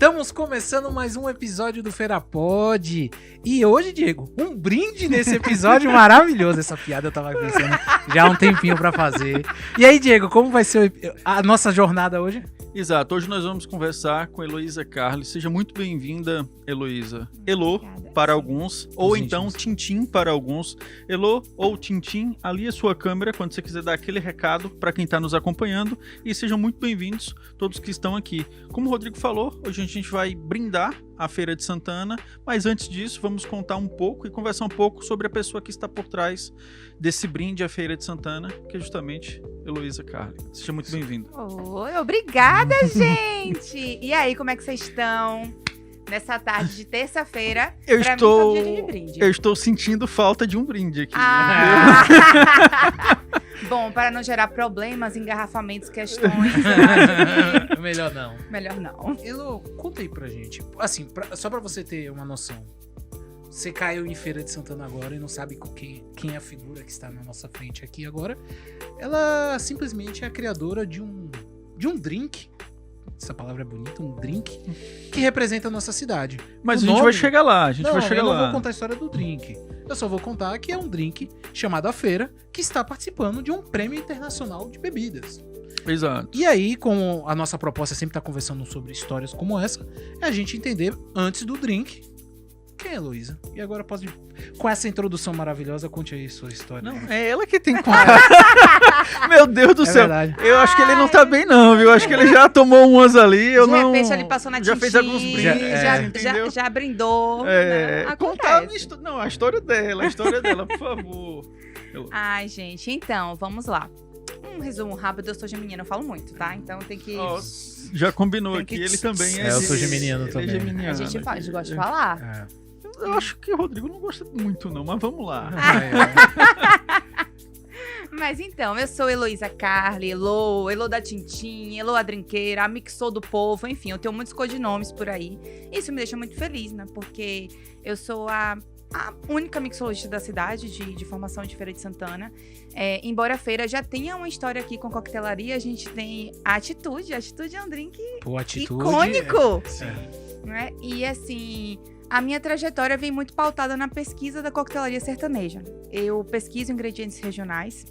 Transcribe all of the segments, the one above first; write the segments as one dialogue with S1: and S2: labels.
S1: Estamos começando mais um episódio do Feira Pod. E hoje, Diego, um brinde nesse episódio maravilhoso. Essa piada eu tava pensando já há um tempinho pra fazer. E aí, Diego, como vai ser a nossa jornada hoje?
S2: Exato, hoje nós vamos conversar com Heloísa Carli. Seja muito bem-vinda, Heloísa. Elo
S3: Obrigada.
S2: para alguns, ou
S1: Os
S2: então
S1: íntimos.
S2: Tintim para alguns. Elo ou Tintim, ali a sua câmera quando você quiser dar aquele recado para quem está nos acompanhando. E sejam muito bem-vindos todos que estão aqui. Como o Rodrigo falou, hoje a gente vai brindar a Feira de Santana, mas antes disso vamos contar um pouco e conversar um pouco sobre a pessoa que está por trás desse brinde à Feira de Santana, que é justamente Heloísa Carli. Seja muito bem-vinda.
S3: Oi, obrigada, gente! E aí, como é que vocês estão? Nessa tarde de terça-feira,
S2: Eu
S3: pra
S2: estou-
S3: mim tá dia de brinde.
S2: Eu estou sentindo falta de um brinde aqui.
S3: Ah! Bom, para não gerar problemas, engarrafamentos, questões, eu acho que
S1: Melhor não.
S3: melhor não.
S1: Elo, conta aí pra gente. Assim, só pra você ter uma noção. Você caiu em Feira de Santana agora e não sabe quem é a figura que está na nossa frente aqui agora. Ela simplesmente é a criadora de um drink. Essa palavra é bonita, um drink que representa a nossa cidade.
S2: Mas
S1: O
S2: a gente
S1: nome-
S2: vai chegar lá, a gente
S1: não,
S2: vai chegar
S1: eu não
S2: lá.
S1: vou contar a história do drink. Eu só vou contar que é um drink chamado A Feira, que está participando de um prêmio internacional de bebidas.
S2: Exato.
S1: E aí, como a nossa proposta é sempre estar conversando sobre histórias como essa, é a gente entender, antes do drink, quem é a Heloísa. E agora, com essa introdução maravilhosa, conte aí sua história.
S2: Não, é ela que tem que contar. Meu Deus do
S1: É
S2: céu.
S1: verdade.
S2: Eu acho que ele não tá bem não, viu? Acho que ele já tomou umas ali, eu
S3: De
S2: não...
S3: repente ele passou na
S2: Já
S3: Tintim,
S2: fez alguns brindes, entendeu?
S3: já brindou.
S2: É,
S3: né?
S2: contar
S3: Acontece.
S2: a história dela, por favor.
S3: Ai, gente, então, vamos lá. Um resumo rápido, eu sou geminiana, eu falo muito, tá? Então tem que...
S2: Ó, já combinou
S3: Tem
S2: aqui,
S3: que-
S2: ele também é...
S1: Eu sou geminiano
S2: ele
S1: também.
S2: É geminiano.
S3: A gente gosta de falar.
S1: É.
S2: Eu acho que o Rodrigo não gosta muito não, mas vamos lá.
S3: Mas então, eu sou Heloísa Carli, Elo da Tintim, Elo a Drinqueira, a Mixô do Povo, enfim, eu tenho muitos codinomes por aí. Isso me deixa muito feliz, né? Porque eu sou a única mixologista da cidade, de formação de Feira de Santana. Embora a feira já tenha uma história aqui com coquetelaria, a gente tem a Atitude. A Atitude é um drink
S1: Pô, atitude.
S3: icônico,
S1: É.
S3: né? E assim, a minha trajetória vem muito pautada na pesquisa da coquetelaria sertaneja. Eu pesquiso ingredientes regionais,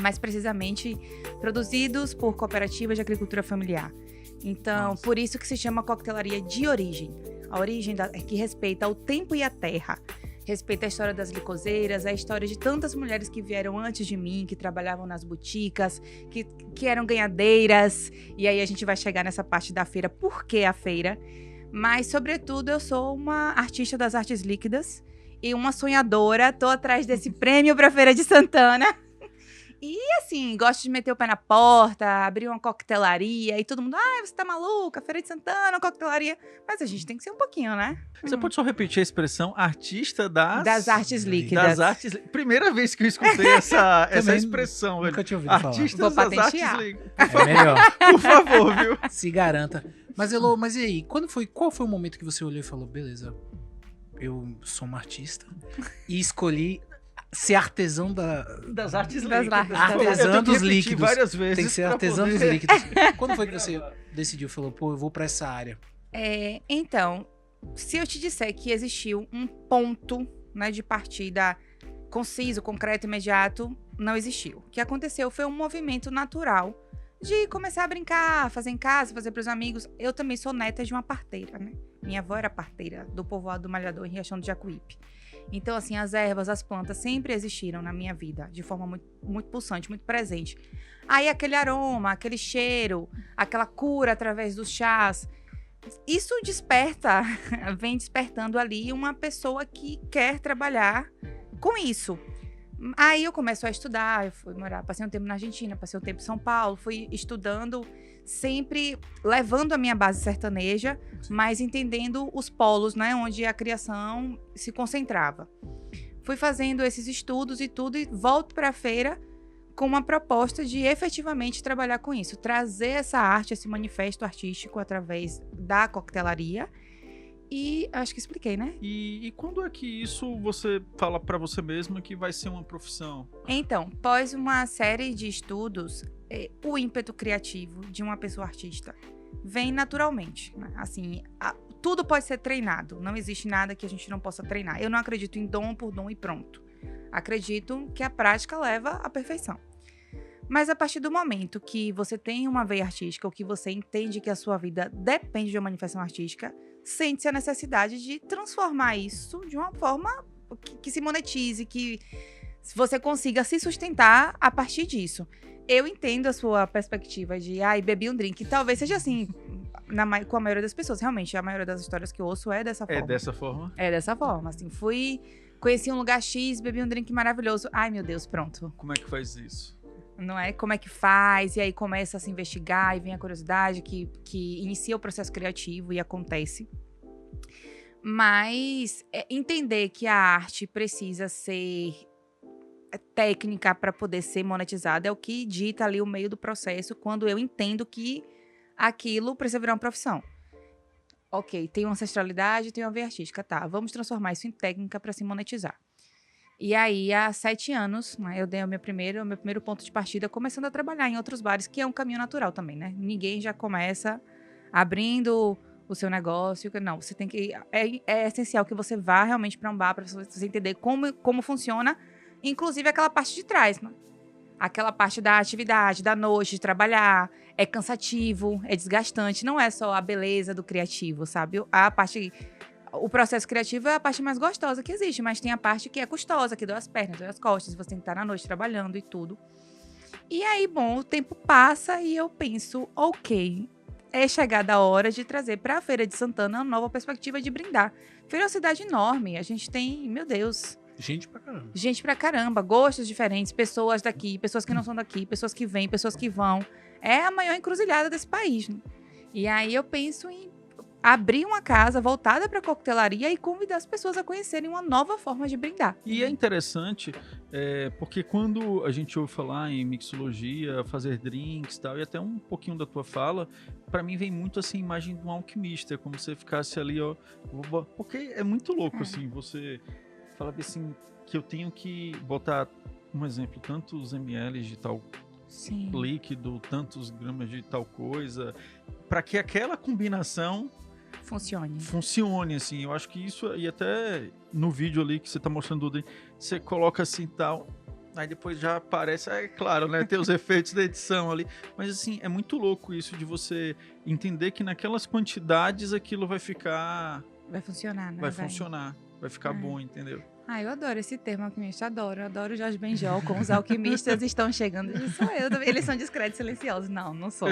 S3: mais precisamente produzidos por cooperativas de agricultura familiar. Então,
S1: Nossa.
S3: por isso que se chama coquetelaria de origem. A origem que respeita o tempo e a terra. Respeita a história das licozeiras, a história de tantas mulheres que vieram antes de mim, que trabalhavam nas boticas, que eram ganhadeiras. E aí a gente vai chegar nessa parte da feira. Por que a feira? Mas, sobretudo, eu sou uma artista das artes líquidas e uma sonhadora. Tô atrás desse prêmio pra Feira de Santana. E, assim, gosto de meter o pé na porta, abrir uma coquetelaria e todo mundo, você tá maluca? Feira de Santana, coquetelaria. Mas a gente tem que ser um pouquinho, né?
S2: Você pode só repetir a expressão artista das
S3: artes líquidas.
S2: Das artes... Primeira vez que eu escutei essa
S1: Também
S2: expressão, velho.
S1: Nunca tinha ouvido falar.
S2: Artistas
S3: Vou
S2: das artes
S3: patentear.
S2: líquidas.
S1: É melhor.
S2: Por favor, viu?
S1: Se garanta. Mas, Elo, mas e aí? Qual foi o momento que você olhou e falou, beleza, eu sou uma artista e escolhi ser artesão
S2: Das artes
S3: Das
S2: líquidas.
S3: artes.
S1: Artesã
S2: Eu tenho que
S1: dos
S2: repetir
S1: líquidos.
S2: várias vezes.
S1: Tem que ser
S2: pra
S1: artesã dos
S2: poder-
S1: líquidos. Quando foi que você decidiu? Falou, pô, eu vou pra essa área.
S3: Então, se eu te disser que existiu um ponto, né, de partida conciso, concreto, imediato, não existiu. O que aconteceu foi um movimento natural de começar a brincar, fazer em casa, fazer pros amigos. Eu também sou neta de uma parteira, né? Minha avó era parteira do povoado do Malhador, em Riachão do Jacuípe. Então, assim, as ervas, as plantas sempre existiram na minha vida, de forma muito, muito pulsante, muito presente. Aí, aquele aroma, aquele cheiro, aquela cura através dos chás, isso desperta, vem despertando ali uma pessoa que quer trabalhar com isso. Aí eu começo a estudar, eu fui morar, passei um tempo na Argentina, passei um tempo em São Paulo, fui estudando, sempre levando a minha base sertaneja, mas entendendo os polos, né, onde a criação se concentrava. Fui fazendo esses estudos e tudo, e volto para a feira com uma proposta de efetivamente trabalhar com isso, trazer essa arte, esse manifesto artístico através da coquetelaria. E acho que expliquei, né?
S2: E quando é que isso você fala pra você mesma que vai ser uma profissão?
S3: Então, após uma série de estudos, o ímpeto criativo de uma pessoa artista vem naturalmente, né? Assim, tudo pode ser treinado. Não existe nada que a gente não possa treinar. Eu não acredito em dom por dom e pronto. Acredito que a prática leva à perfeição. Mas a partir do momento que você tem uma veia artística, ou que você entende que a sua vida depende de uma manifestação artística, sente-se a necessidade de transformar isso de uma forma que se monetize, que você consiga se sustentar a partir disso. Eu entendo a sua perspectiva de, bebi um drink. Talvez seja assim, com a maioria das pessoas. Realmente, a maioria das histórias que eu ouço é dessa forma.
S2: É dessa forma?
S3: É dessa forma, assim. Conheci um lugar X, bebi um drink maravilhoso. Ai, meu Deus, pronto.
S2: Como é que faz isso?
S3: Não é? Como é que faz? E aí começa a se investigar e vem a curiosidade que inicia o processo criativo e acontece. Mas entender que a arte precisa ser técnica para poder ser monetizada é o que dita ali o meio do processo, quando eu entendo que aquilo precisa virar uma profissão. Ok, tem uma ancestralidade, tem uma veia artística, tá, vamos transformar isso em técnica para se monetizar. E aí, há 7 anos, né, eu dei o meu primeiro ponto de partida, começando a trabalhar em outros bares, que é um caminho natural também, né? Ninguém já começa abrindo o seu negócio. Não, você tem que... É essencial que você vá realmente para um bar, para você entender como funciona, inclusive aquela parte de trás, né? Aquela parte da atividade, da noite, de trabalhar. É cansativo, é desgastante. Não é só a beleza do criativo, sabe? O processo criativo é a parte mais gostosa que existe, mas tem a parte que é custosa, que dói as pernas, dói as costas, você tem que estar na noite trabalhando e tudo. E aí, bom, o tempo passa e eu penso, ok, é chegada a hora de trazer para a Feira de Santana uma nova perspectiva de brindar. Feira é uma cidade enorme, a gente tem, meu Deus...
S1: Gente pra caramba.
S3: Gente pra caramba, gostos diferentes, pessoas daqui, pessoas que não são daqui, pessoas que vêm, pessoas que vão. É a maior encruzilhada desse país, né? E aí eu penso em abrir uma casa voltada para coquetelaria e convidar as pessoas a conhecerem uma nova forma de brindar.
S2: E é interessante, porque quando a gente ouve falar em mixologia, fazer drinks e tal, e até um pouquinho da tua fala, para mim vem muito assim a imagem de um alquimista, como se você ficasse ali, ó, porque é muito louco, assim, você fala assim, que eu tenho que botar, um exemplo, tantos ml de tal
S3: Sim.
S2: líquido, tantos gramas de tal coisa, para que aquela combinação funcione, assim. Eu acho que isso, e até no vídeo ali que você tá mostrando, você coloca assim tal, aí depois já aparece, é claro, né, tem os efeitos da edição ali, mas assim, é muito louco isso de você entender que naquelas quantidades aquilo vai ficar...
S3: Vai funcionar, né?
S2: Vai funcionar, vai ficar bom, entendeu?
S3: Eu adoro esse termo alquimista, adoro o Jorge Benjol, com os alquimistas estão chegando, sou eu, eles são discretos e silenciosos, não sou,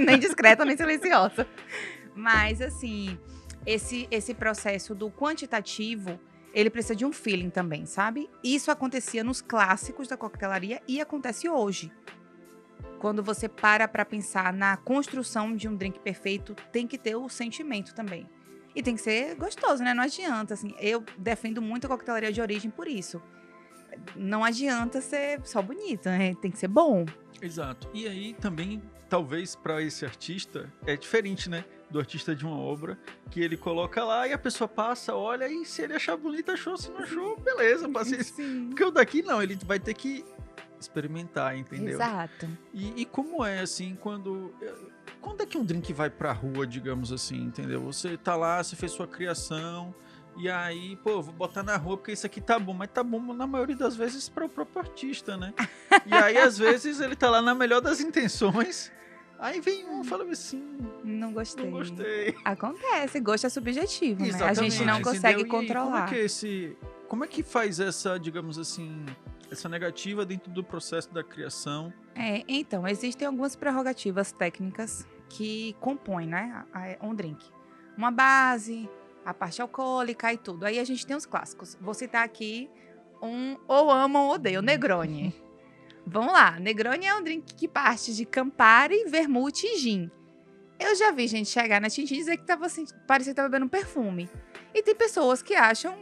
S3: nem discreta nem silenciosa, mas assim, esse processo do quantitativo, ele precisa de um feeling também, sabe? Isso acontecia nos clássicos da coquetelaria e acontece hoje. Quando você para pensar na construção de um drink perfeito, tem que ter o sentimento também. E tem que ser gostoso, né? Não adianta, assim. Eu defendo muito a coquetelaria de origem por isso. Não adianta ser só bonita, né? Tem que ser bom.
S2: Exato. E aí também, talvez para esse artista, é diferente, né? Do artista de uma obra, que ele coloca lá e a pessoa passa, olha, e se ele achar bonito, achou. Se não achou, beleza, paciência.
S3: Sim.
S2: Porque o daqui não, ele vai ter que experimentar, entendeu?
S3: Exato.
S2: E como é, assim, quando é que um drink vai pra rua, digamos assim, entendeu? Você tá lá, você fez sua criação, e aí, pô, vou botar na rua porque isso aqui tá bom, mas tá bom na maioria das vezes para o próprio artista, né? E aí, às vezes, ele tá lá na melhor das intenções, aí vem um e fala assim...
S3: Não gostei.
S2: Não gostei.
S3: Acontece, gosto é subjetivo, né?
S2: Exatamente,
S3: A gente não consegue controlar.
S2: Como é que faz essa, digamos assim, essa negativa dentro do processo da criação?
S3: Então, existem algumas prerrogativas técnicas que compõem, né, um drink. Uma base, a parte alcoólica e tudo. Aí a gente tem os clássicos. Vou citar aqui um ou amam ou odeiam, Negroni. Vamos lá, Negroni é um drink que parte de Campari, vermute e gin. Eu já vi gente chegar na Tintin e dizer que parecia que tava bebendo um perfume. E tem pessoas que acham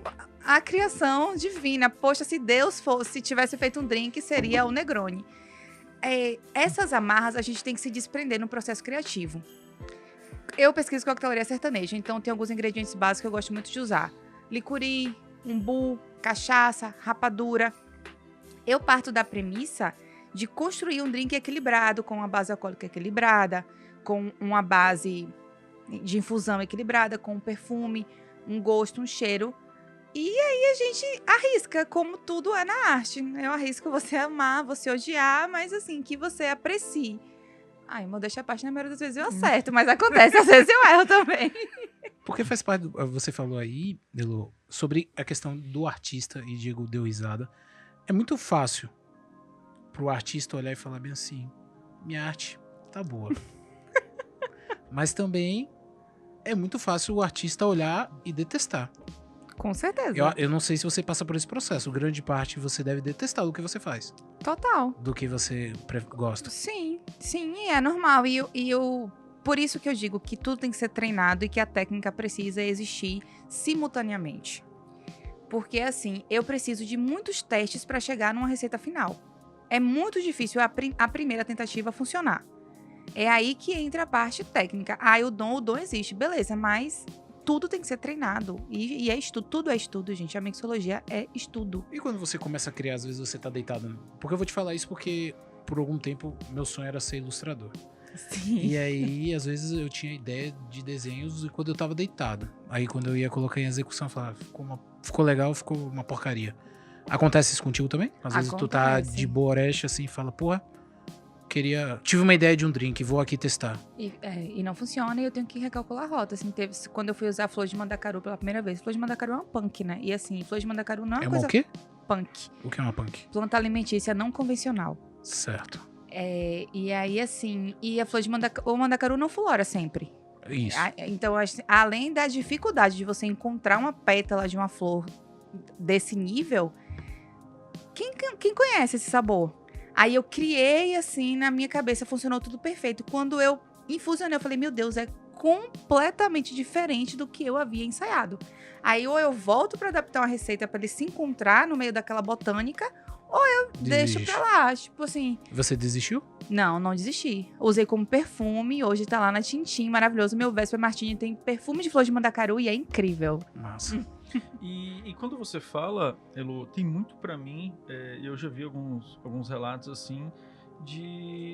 S3: a criação divina. Poxa, se Deus se tivesse feito um drink, seria o Negroni. Essas amarras a gente tem que se desprender no processo criativo. Eu pesquiso coquetelaria sertaneja, então tem alguns ingredientes básicos que eu gosto muito de usar. Licuri, umbu, cachaça, rapadura. Eu parto da premissa de construir um drink equilibrado, com uma base alcoólica equilibrada, com uma base de infusão equilibrada, com um perfume, um gosto, um cheiro. E aí a gente arrisca, como tudo é na arte. Eu arrisco você amar, você odiar, mas assim, que você aprecie. Ai, modéstia à parte, na maioria das vezes eu acerto, mas acontece, às vezes eu erro também.
S1: Porque faz parte, você falou aí, Elo, sobre a questão do artista, e Diego deu risada. É muito fácil pro artista olhar e falar bem assim, minha arte tá boa. Mas também é muito fácil o artista olhar e detestar.
S3: Com certeza.
S1: Eu não sei se você passa por esse processo. Grande parte você deve detestar do que você faz.
S3: Total.
S1: Do que você gosta.
S3: Sim, é normal. Por isso que eu digo que tudo tem que ser treinado e que a técnica precisa existir simultaneamente. Porque, assim, eu preciso de muitos testes para chegar numa receita final. É muito difícil a primeira tentativa funcionar. É aí que entra a parte técnica. O dom existe, beleza, mas tudo tem que ser treinado. E é estudo, tudo é estudo, gente. A mixologia é estudo.
S1: E quando você começa a criar, às vezes você tá deitado... Porque eu vou te falar isso porque, por algum tempo, meu sonho era ser ilustrador.
S3: Sim.
S1: E aí, às vezes, eu tinha ideia de desenhos quando eu tava deitado. Aí, quando eu ia colocar em execução, eu falava, ficou legal, ficou uma porcaria. Acontece isso contigo também? Às vezes tu tá de boa oreste, assim, e fala, porra, tive uma ideia de um drink, vou aqui testar.
S3: E não funciona e eu tenho que recalcular a rota. Assim, quando eu fui usar flor de mandacaru pela primeira vez. Flor de mandacaru é uma punk, né? E assim, flor de mandacaru não é uma coisa...
S1: É o quê?
S3: Punk.
S1: O que é uma punk?
S3: Planta alimentícia não convencional.
S1: Certo.
S3: E aí, assim... E a flor de mandacaru... O mandacaru não flora sempre.
S1: Isso.
S3: Então, além da dificuldade de você encontrar uma pétala de uma flor desse nível... Quem conhece esse sabor? Aí eu criei, assim, na minha cabeça, funcionou tudo perfeito. Quando eu infusionei, eu falei, meu Deus, é completamente diferente do que eu havia ensaiado. Aí ou eu volto para adaptar uma receita para ele se encontrar no meio daquela botânica, ou eu deixo pra lá, tipo assim...
S1: Você desistiu?
S3: Não desisti. Usei como perfume, hoje tá lá na Tintim, maravilhoso. Meu Vesper Martini tem perfume de flor de mandacaru e é incrível.
S1: Massa.
S2: E quando você fala, Elo, tem muito pra mim, eu já vi alguns relatos assim,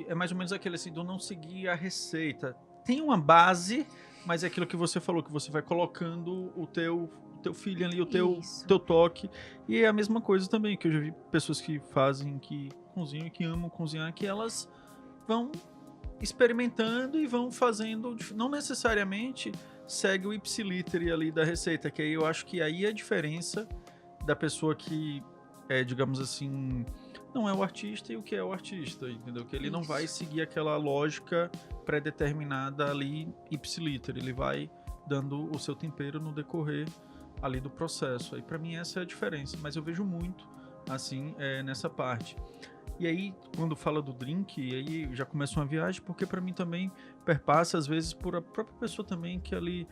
S2: é mais ou menos aquele assim, do não seguir a receita. Tem uma base, mas é aquilo que você falou, que você vai colocando o teu feeling ali, o teu toque. E é a mesma coisa também, que eu já vi pessoas que fazem, que cozinham, que amam cozinhar, que elas vão experimentando e vão fazendo, não necessariamente segue o ipsiliter ali da receita, que aí eu acho que aí é a diferença da pessoa que digamos assim, não é o artista e o que é o artista, entendeu? Que ele não vai seguir aquela lógica pré-determinada ali ipsiliter, ele vai dando o seu tempero no decorrer ali do processo. Aí pra mim essa é a diferença, mas eu vejo muito assim nessa parte. E aí, quando fala do drink, aí já começa uma viagem, porque pra mim também perpassa, às vezes, por a própria pessoa também, que ali,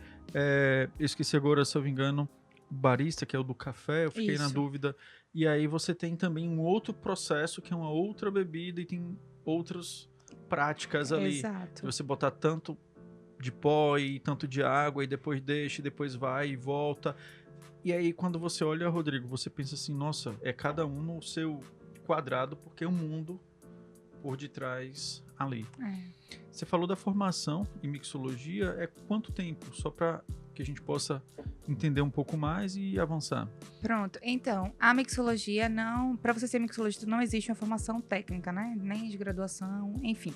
S2: eu esqueci agora, se eu me engano, o barista, que é o do café, eu fiquei na dúvida. E aí você tem também um outro processo, que é uma outra bebida, e tem outras práticas ali.
S3: Exato.
S2: Você botar tanto de pó e tanto de água, e depois deixa, e depois vai e volta. E aí, quando você olha, Rodrigo, você pensa assim, nossa, é cada um no seu quadrado, porque o mundo por detrás ali. Você falou da formação em mixologia, quanto tempo? Só para que a gente possa entender um pouco mais e avançar.
S3: Pronto, então, a mixologia para você ser mixologista não existe uma formação técnica, né? Nem de graduação, enfim.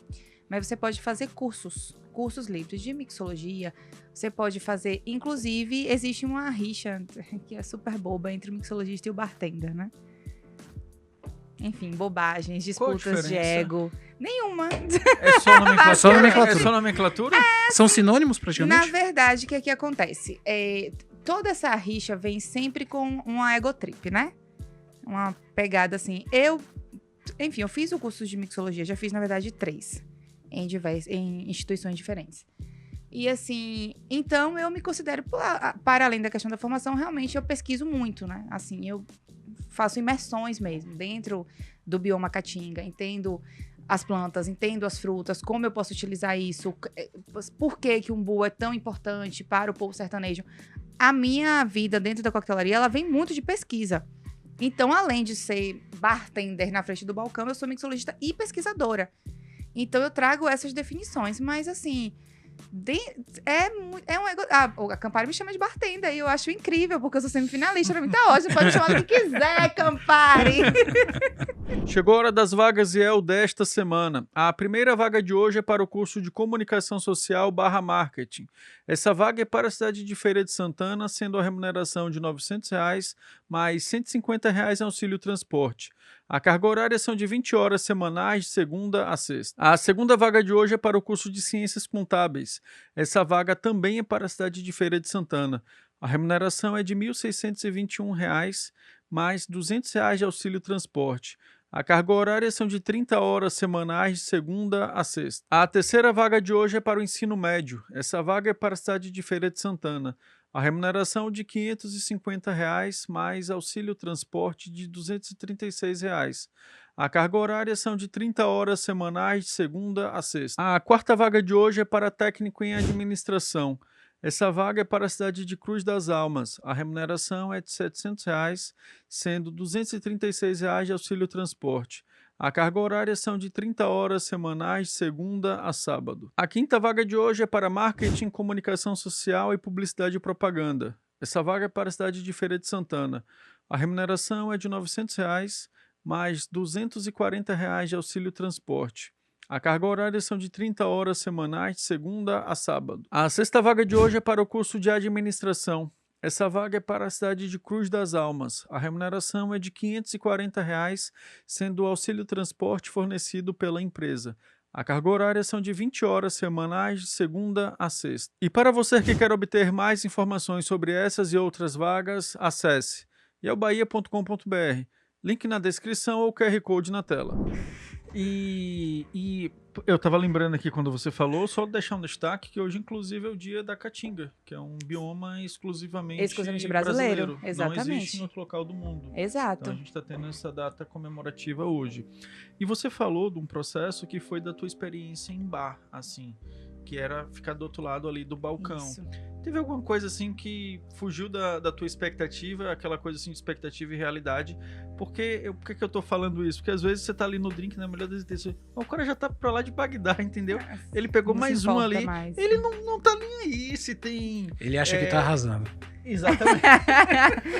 S3: Mas você pode fazer cursos livres de mixologia, você pode fazer, inclusive, existe uma rixa que é super boba entre o mixologista e o bartender, né? Enfim, bobagens, disputas de ego. Nenhuma.
S2: É só nomenclatura?
S1: Só nomenclatura.
S2: É só nomenclatura?
S1: São sinônimos, praticamente?
S3: Na verdade, o que acontece? Toda essa rixa vem sempre com uma egotrip, né? Uma pegada assim. Eu fiz o curso de mixologia, já fiz, na verdade, 3. Em instituições diferentes. E assim, então eu me considero, para além da questão da formação, realmente eu pesquiso muito, né? Assim, eu faço imersões mesmo, dentro do bioma caatinga, entendo as plantas, entendo as frutas, como eu posso utilizar isso, por que o umbu é tão importante para o povo sertanejo. A minha vida dentro da coquetelaria, ela vem muito de pesquisa. Então, além de ser bartender na frente do balcão, eu sou mixologista e pesquisadora. Então eu trago essas definições, mas assim, a Campari me chama de bartender e eu acho incrível, porque eu sou semifinalista, pra mim tá ótimo, pode me chamar do que quiser, Campari.
S2: Chegou a hora das vagas IEL desta semana. A primeira vaga de hoje é para o curso de Comunicação Social / Marketing. Essa vaga é para a cidade de Feira de Santana, sendo a remuneração de R$ 900, mais R$ 150 em auxílio transporte. A carga horária são de 20 horas semanais, de segunda a sexta. A segunda vaga de hoje é para o curso de Ciências Contábeis. Essa vaga também é para a cidade de Feira de Santana. A remuneração é de R$ 1.621, mais R$ 200 de auxílio transporte. A carga horária são de 30 horas semanais, de segunda a sexta. A terceira vaga de hoje é para o ensino médio. Essa vaga é para a cidade de Feira de Santana. A remuneração é de R$ 550, mais auxílio transporte de R$ 236. A carga horária são de 30 horas semanais, de segunda a sexta. A quarta vaga de hoje é para técnico em administração. Essa vaga é para a cidade de Cruz das Almas. A remuneração é de R$ 700, sendo R$ 236 de auxílio transporte. A carga horária são de 30 horas semanais, de segunda a sábado. A quinta vaga de hoje é para Marketing, Comunicação Social e Publicidade e Propaganda. Essa vaga é para a cidade de Feira de Santana. A remuneração é de R$ 900, mais R$ 240 de auxílio transporte. A carga horária são de 30 horas semanais, de segunda a sábado. A sexta vaga de hoje é para o curso de Administração. Essa vaga é para a cidade de Cruz das Almas. A remuneração é de R$ 540, sendo o auxílio transporte fornecido pela empresa. A carga horária são de 20 horas semanais, de segunda a sexta. E para você que quer obter mais informações sobre essas e outras vagas, acesse ielbahia.com.br. Link na descrição ou QR Code na tela. E eu tava lembrando aqui quando você falou, só deixar um destaque que hoje inclusive é o dia da Caatinga, que é um bioma exclusivamente brasileiro.
S3: Exatamente.
S2: Não existe em outro local do mundo.
S3: Exato.
S2: Então a gente está tendo essa data comemorativa hoje. E você falou de um processo que foi da tua experiência em bar, assim, que era ficar do outro lado ali do balcão.
S3: Isso.
S2: Teve alguma coisa assim que fugiu da tua expectativa, aquela coisa assim de expectativa e realidade? Por que eu tô falando isso? Porque às vezes você tá ali no drink, na melhor das intenções, o cara já tá pra lá de Bagdá, entendeu? Ele pegou
S3: Não
S2: mais
S3: se
S2: um
S3: importa
S2: ali,
S3: mais.
S2: ele não tá nem aí se tem...
S1: Ele acha que tá arrasando.
S2: Exatamente.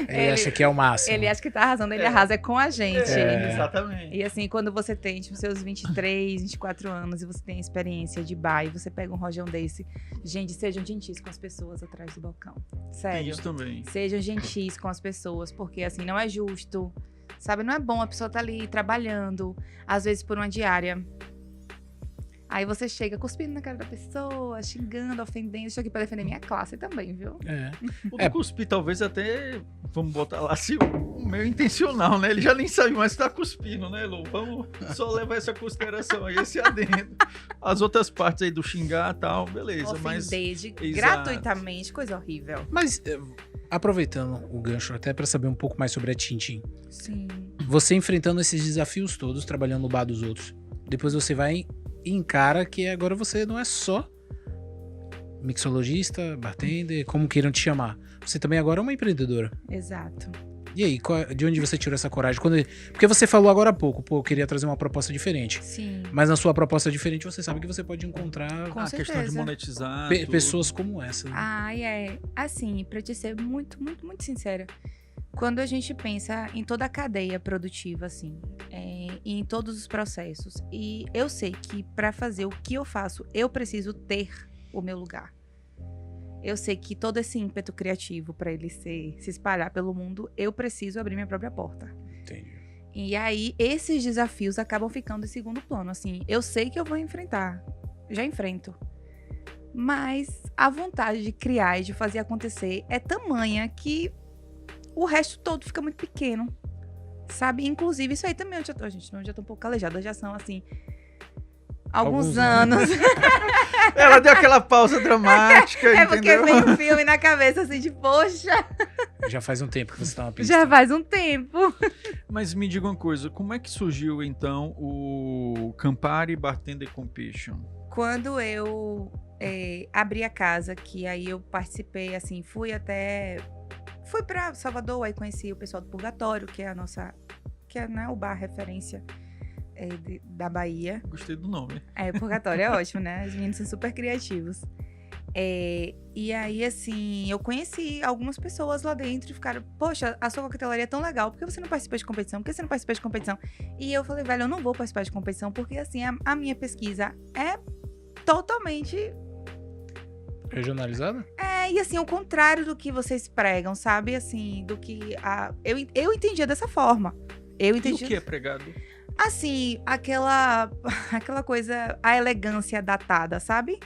S1: Ele acha que é o máximo.
S3: Ele acha que tá arrasando, ele arrasa com a gente.
S2: Exatamente.
S3: E assim, quando você tem, tipo, seus 23, 24 anos e você tem experiência de bar e você pega um rojão desse, gente, sejam gentis com as pessoas atrás do balcão. Sério.
S2: Tem isso também.
S3: Sejam gentis com as pessoas, porque assim, não é justo, sabe? Não é bom a pessoa tá ali trabalhando, às vezes por uma diária. Aí você chega cuspindo na cara da pessoa, xingando, ofendendo. Estou aqui pra defender minha classe também, viu?
S2: O do cuspir, talvez até, vamos botar lá assim, o meio intencional, né? Ele já nem sabe mais que tá cuspindo, né, Lu? Vamos só levar essa consideração aí, esse adendo. As outras partes aí do xingar e tal, beleza.
S3: Ofender
S2: mas
S3: gratuitamente, coisa horrível.
S1: Mas, aproveitando o gancho, até pra saber um pouco mais sobre a Tintim.
S3: Sim.
S1: Você enfrentando esses desafios todos, trabalhando no bar dos outros. Depois você vai e encara que agora você não é só mixologista, bartender, como queiram te chamar. Você também agora é uma empreendedora.
S3: Exato.
S1: E aí, de onde você tirou essa coragem? Porque você falou agora há pouco, eu queria trazer uma proposta diferente.
S3: Sim.
S1: Mas na sua proposta diferente, você sabe que você pode encontrar
S3: Com
S2: a questão de monetizar.
S1: pessoas como essa. Né?
S3: Assim, pra te ser muito, muito, muito sincera, quando a gente pensa em toda a cadeia produtiva, assim, em todos os processos, e eu sei que para fazer o que eu faço, eu preciso ter o meu lugar. Eu sei que todo esse ímpeto criativo para ele se espalhar pelo mundo, eu preciso abrir minha própria porta.
S1: Entendi.
S3: E aí, esses desafios acabam ficando em segundo plano. Assim, eu sei que eu vou enfrentar, já enfrento. Mas a vontade de criar e de fazer acontecer é tamanha que o resto todo fica muito pequeno, sabe? Inclusive, isso aí também, já tô um pouco calejada, já são, assim, alguns anos.
S2: Ela deu aquela pausa dramática, entendeu?
S3: Porque vem um filme na cabeça, assim, de poxa.
S1: Já faz um tempo que você tá na pista.
S3: Já faz um tempo.
S2: Mas me diga uma coisa, como é que surgiu, então, o Campari Bartender Competition?
S3: Quando eu abri a casa, que aí eu participei, assim, fui pra Salvador, aí conheci o pessoal do Purgatório, que é né, o bar referência da Bahia.
S2: Gostei do nome.
S3: Purgatório é ótimo, né? Os meninos são super criativos. E aí, assim, eu conheci algumas pessoas lá dentro e ficaram, poxa, a sua coquetelaria é tão legal, por que você não participa de competição? Por que você não participa de competição? E eu falei, velho, eu não vou participar de competição, porque, assim, a minha pesquisa é totalmente...
S1: Regionalizada?
S3: E assim, o contrário do que vocês pregam, sabe? Assim, do que... Eu entendia dessa forma.
S2: E o que é pregado?
S3: Assim, aquela coisa, a elegância datada, sabe?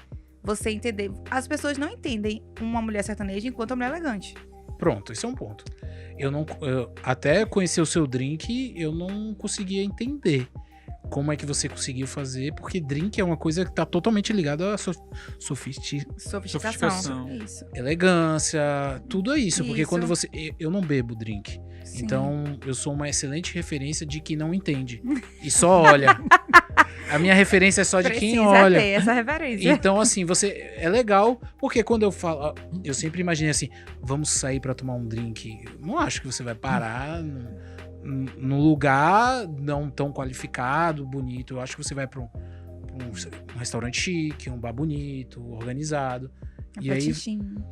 S3: Você entender. As pessoas não entendem uma mulher sertaneja enquanto uma mulher elegante.
S1: Pronto, esse é um ponto. Eu até conhecer o seu drink, eu não conseguia entender como é que você conseguiu fazer, porque drink é uma coisa que tá totalmente ligada à
S3: Sofisticação. Isso.
S1: elegância, tudo é isso. Porque
S3: Isso.
S1: quando você... Eu não bebo drink.
S3: Sim.
S1: Então, eu sou uma excelente referência de quem não entende. E só olha. A minha referência é só de quem olha.
S3: Ter essa referência.
S1: Então, assim, é legal, porque quando eu falo, eu sempre imaginei assim, vamos sair pra tomar um drink. Eu não acho que você vai parar num lugar não tão qualificado, bonito. Eu acho que você vai pra um restaurante chique, um bar bonito, organizado. E aí,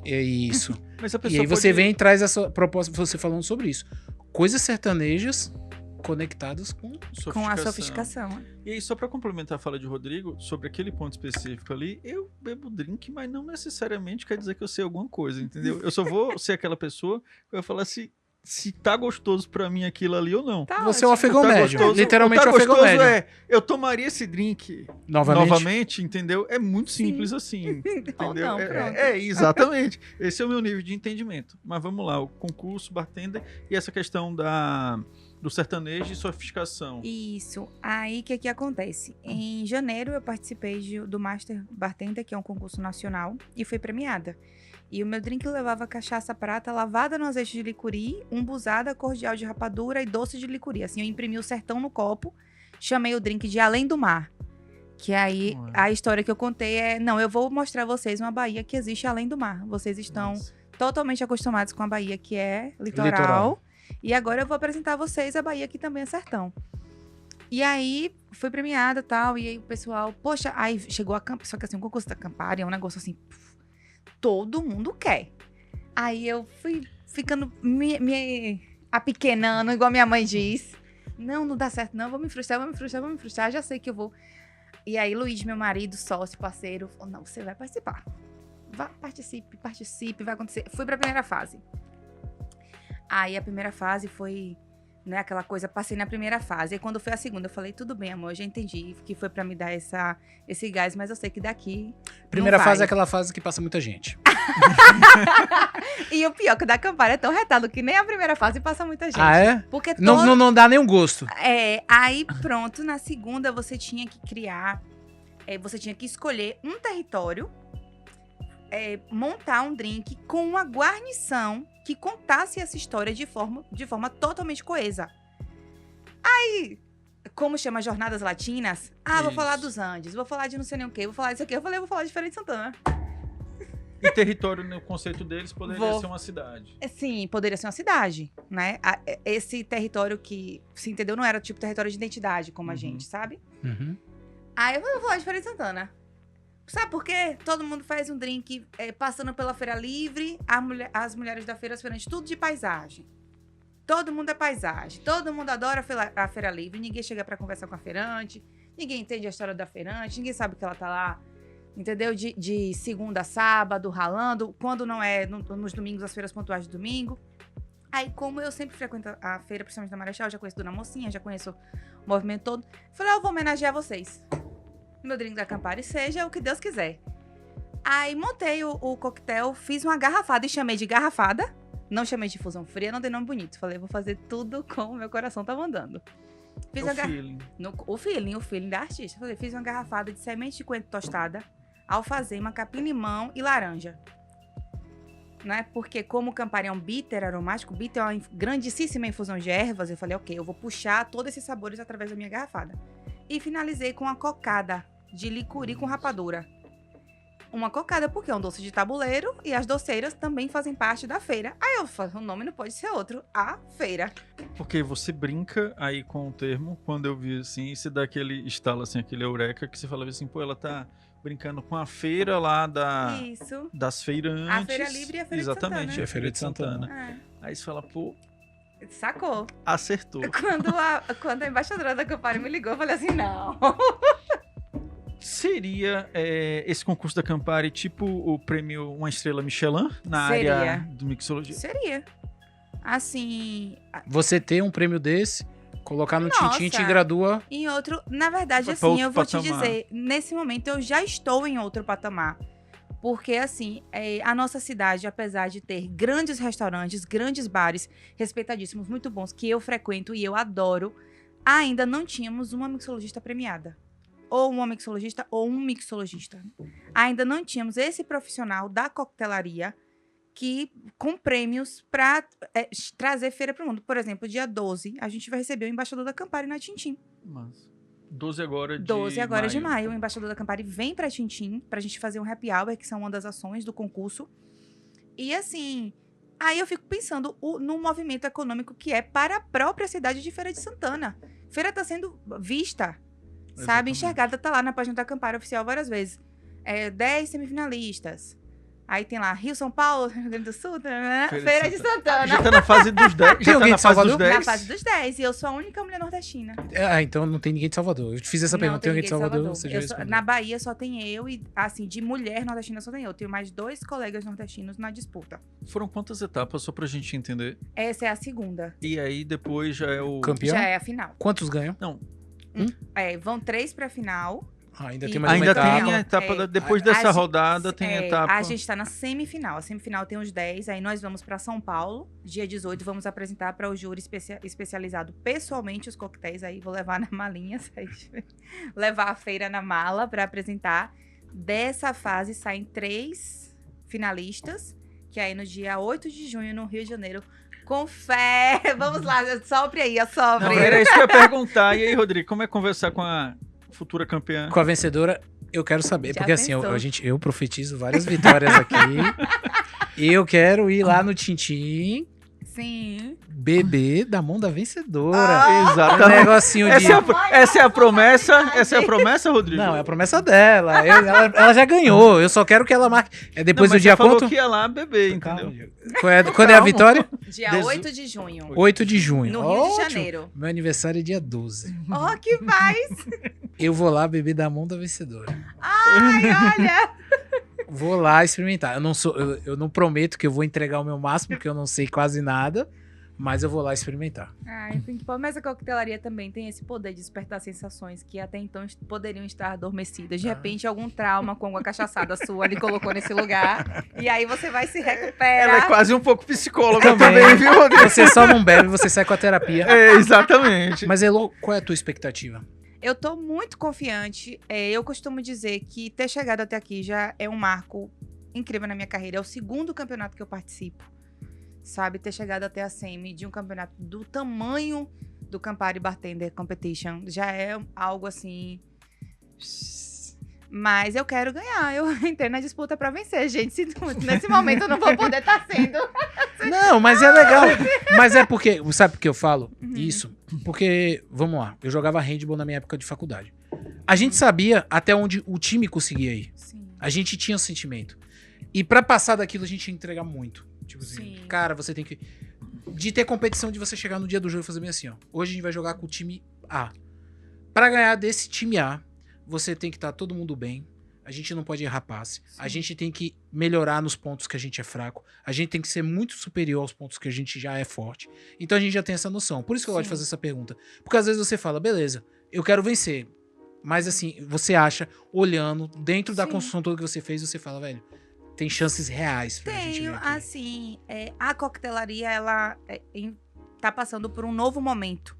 S1: é isso.
S2: Mas a
S1: E
S2: pessoa
S1: aí você vem e traz essa proposta, você falando sobre isso. Coisas sertanejas conectadas com
S3: a sofisticação.
S2: E aí, só pra complementar a fala de Rodrigo, sobre aquele ponto específico ali, eu bebo drink, mas não necessariamente quer dizer que eu sei alguma coisa, entendeu? Eu só vou ser aquela pessoa que vai falar se tá gostoso pra mim aquilo ali ou não.
S3: Tá
S1: você é um
S3: ótimo.
S1: afegão médio. Literalmente um afegão
S2: gostoso
S1: médio.
S2: eu tomaria esse drink novamente, entendeu? É muito simples assim, entendeu?
S3: Não, pronto.
S2: Exatamente. Esse é o meu nível de entendimento. Mas vamos lá, o concurso, bartender e essa questão do sertanejo e sofisticação.
S3: Isso. Aí, o que acontece? Em janeiro, eu participei do Master Bartender, que é um concurso nacional, e fui premiada. E o meu drink levava cachaça prata lavada no azeite de licuri, umbuzada, cordial de rapadura e doce de licuri. Assim, eu imprimi o sertão no copo, chamei o drink de Além do Mar. Que aí, a história que eu contei eu vou mostrar a vocês uma Bahia que existe além do mar. Vocês estão totalmente acostumados com a Bahia, que é litoral. E agora eu vou apresentar a vocês a Bahia, que também é sertão. E aí, fui premiada e tal, e aí o pessoal... Poxa, aí chegou a Campari, só que assim, o concurso da Campari é um negócio assim... Todo mundo quer. Aí eu fui ficando me apequenando, igual minha mãe diz. Não dá certo não, vou me frustrar, já sei que eu vou. E aí Luiz, meu marido, sócio, parceiro, falou, não, você vai participar. Participe, vai acontecer. Fui pra primeira fase. Aí a primeira fase foi, né, aquela coisa, passei na primeira fase. E quando foi a segunda, eu falei, tudo bem, amor, eu já entendi que foi pra me dar esse gás, mas eu sei que daqui
S1: Primeira fase é aquela fase que passa muita gente.
S3: E o pior, que o da Campari é tão retado que nem a primeira fase passa muita gente.
S1: Ah, é?
S3: Porque
S1: Não dá nenhum gosto.
S3: Aí pronto, na segunda você tinha que criar, você tinha que escolher um território, montar um drink com uma guarnição que contasse essa história de forma totalmente coesa. Aí, como chama Jornadas Latinas? Vou falar dos Andes, vou falar de não sei nem o quê, vou falar disso aqui. Eu falei, vou falar de Feira de Santana.
S2: E território, no conceito deles, poderia ser uma cidade.
S3: Sim, poderia ser uma cidade, né? Esse território que, se entendeu, não era tipo território de identidade, como a gente, sabe?
S1: Uhum.
S3: Aí eu vou falar de Feira de Santana. Sabe por quê? Todo mundo faz um drink passando pela Feira Livre, as mulheres da feira, as feirantes, tudo de paisagem. Todo mundo é paisagem. Todo mundo adora a Feira Livre. Ninguém chega pra conversar com a feirante. Ninguém entende a história da feirante. Ninguém sabe que ela tá lá, entendeu? De segunda a sábado, ralando. Quando não é nos domingos, as feiras pontuais de domingo. Aí, como eu sempre frequento a feira, principalmente da Marechal, já conheço Dona Mocinha, já conheço o movimento todo. Falei, eu vou homenagear vocês. Meu drink da Campari, seja o que Deus quiser. Aí montei o coquetel, fiz uma garrafada e chamei de garrafada. Não chamei de infusão fria, não dei nome bonito. Falei, vou fazer tudo como o meu coração tá mandando. Fiz o feeling da artista. Falei, fiz uma garrafada de semente de coentro tostada, alfazema, capim-limão e laranja. Né? Porque como o Campari é um bitter aromático, bitter é uma grandíssima infusão de ervas, eu falei, ok, eu vou puxar todos esses sabores através da minha garrafada. E finalizei com uma cocada de licuri com rapadura. uma cocada, porque é um doce de tabuleiro e as doceiras também fazem parte da feira. Aí eu falo, o nome não pode ser outro, a feira.
S2: Porque você brinca aí com o termo, quando eu vi assim, você dá aquele estalo assim, aquele eureka, que você fala assim, pô, ela tá brincando com a feira lá
S3: Isso.
S2: das feirantes.
S3: A Feira Livre e a Feira de Santana.
S2: Exatamente, a Feira de Santana.
S3: É.
S2: Aí você fala, pô,
S3: Sacou?
S2: acertou.
S3: Quando a embaixadora da Campari me ligou, eu falei assim, não.
S2: Seria esse concurso da Campari tipo o prêmio Uma Estrela Michelin na
S3: Seria.
S2: área do mixologia?
S3: Seria. Assim,
S1: Você ter um prêmio desse, colocar no
S3: Nossa.
S1: Tintim te gradua.
S3: em outro... Na verdade,
S2: Vai pra
S3: assim,
S2: outro
S3: eu vou te
S2: patamar.
S3: dizer, nesse momento eu já estou em outro patamar. Porque, assim, a nossa cidade, apesar de ter grandes restaurantes, grandes bares, respeitadíssimos, muito bons, que eu frequento e eu adoro, ainda não tínhamos uma mixologista premiada. Ou uma mixologista ou um mixologista. Ainda não tínhamos esse profissional da coquetelaria com prêmios para trazer feira para o mundo. Por exemplo, dia 12, a gente vai receber o embaixador da Campari na Tintim.
S2: Mas 12 agora de
S3: 12 agora de maio. O embaixador da Campari vem pra Tintim pra gente fazer um happy hour, que são uma das ações do concurso. E assim, aí eu fico pensando no movimento econômico que é para a própria cidade de Feira de Santana. Feira tá sendo vista,
S2: Exatamente.
S3: sabe? Enxergada, tá lá na página da Campari oficial várias vezes. 10 semifinalistas. Aí tem lá Rio, São Paulo, Rio Grande do Sul, Feira de Santana.
S2: Já tá na fase dos 10.
S1: Tem
S2: Já tá
S1: alguém
S2: na
S1: de
S2: fase
S1: Salvador?
S2: dos 10.
S3: Na fase dos 10. E eu sou a única mulher nordestina.
S1: Então não tem ninguém de Salvador. Eu te fiz essa
S3: Não,
S1: pergunta. Tem alguém de
S3: ninguém
S1: Salvador? Você já
S3: Eu sou-
S1: respondeu.
S3: na Bahia só tem eu e, assim, de mulher nordestina só tem eu. Tenho mais 2 colegas nordestinos na disputa.
S2: Foram quantas etapas, só pra gente entender?
S3: Essa é a segunda.
S2: E aí depois já é o...
S1: Campeão?
S3: Já é a final.
S1: Quantos ganham?
S2: Não,
S3: Vão 3 pra final.
S1: Ainda
S3: E
S1: tem mais
S2: ainda
S1: uma etapa.
S2: tem a etapa,
S3: É,
S2: depois
S3: a
S2: dessa
S3: gente-
S2: rodada tem a etapa...
S3: A gente tá na semifinal. A semifinal tem os 10. Aí nós vamos pra São Paulo. Dia 18, vamos apresentar para o júri especializado pessoalmente os coquetéis. Aí vou levar na malinha. Levar a feira na mala pra apresentar. Dessa fase saem 3 finalistas. Que aí no dia 8 de junho, no Rio de Janeiro. Com fé! Vamos lá, sopre aí, assopre.
S2: Não, era isso que eu ia perguntar. E aí, Rodrigo, como é conversar com a futura campeã?
S1: Com a vencedora, eu quero saber.
S3: Já
S1: Porque assim,
S3: pensou?
S1: eu profetizo várias vitórias aqui. Eu quero ir lá no Tintim,
S3: Sim.
S1: beber da mão da vencedora.
S3: Ah!
S1: Um
S2: Exatamente.
S1: negocinho de...
S2: Essa é a promessa? Essa é a promessa, Rodrigo?
S1: Não, é a promessa dela. Ela já ganhou. Eu só quero que ela marque. É depois
S2: Não, mas
S1: do dia
S2: você falou
S1: quanto?
S2: que ia lá beber,
S1: Calma,
S2: entendeu?
S1: Diego. Quando é a vitória?
S3: Dia
S2: Dezo-
S3: 8 de junho.
S1: 8 de junho.
S3: No Rio de
S1: Ótimo.
S3: Janeiro.
S1: Meu aniversário é dia 12.
S3: Ó, que paz!
S1: Eu vou lá beber da mão da vencedora.
S3: Ai, olha!
S1: Vou lá experimentar. Eu não prometo que eu vou entregar o meu máximo, porque eu não sei quase nada. Mas eu vou lá experimentar.
S3: Ai, mas a coquetelaria também tem esse poder de despertar sensações que até então poderiam estar adormecidas. De repente, algum trauma com uma cachaçada sua lhe colocou nesse lugar. E aí você vai se recuperar.
S2: Ela é quase um pouco psicóloga
S1: Também.
S2: também, viu, Rodrigo?
S1: Você só não bebe, você sai com a terapia.
S2: É, exatamente.
S1: Mas, Elô, qual é a tua expectativa?
S3: Eu tô muito confiante. Eu costumo dizer que ter chegado até aqui já é um marco incrível na minha carreira. É o segundo campeonato que eu participo. Sabe, ter chegado até a semi de um campeonato do tamanho do Campari Bartender Competition já é algo assim. Mas eu quero ganhar. Eu entrei na disputa pra vencer, gente. Nesse momento eu não vou poder estar sendo.
S1: Não, mas é legal. Mas é porque, sabe por que eu falo
S3: Uhum.
S1: isso? Porque, vamos lá, eu jogava handball na minha época de faculdade. A gente sabia até onde o time conseguia ir.
S3: Sim.
S1: A gente tinha sentimento. E pra passar daquilo, a gente tinha que entregar muito. Tipo assim,
S3: Sim.
S1: cara, você tem que... De ter competição, de você chegar no dia do jogo e fazer bem assim, ó. Hoje a gente vai jogar com o time A. Pra ganhar desse time A, você tem que estar todo mundo bem. A gente não pode errar passe. A gente tem que melhorar nos pontos que a gente é fraco. A gente tem que ser muito superior aos pontos que a gente já é forte. Então a gente já tem essa noção. Por isso que eu gosto de
S3: Sim.
S1: fazer essa pergunta. Porque às vezes você fala, beleza, eu quero vencer. Mas assim, você acha, olhando, dentro da
S3: Sim.
S1: construção toda que você fez, você fala, velho, tem chances reais pra gente
S3: Tenho,
S1: ver aqui.
S3: assim, a coquetelaria, ela tá passando por um novo momento,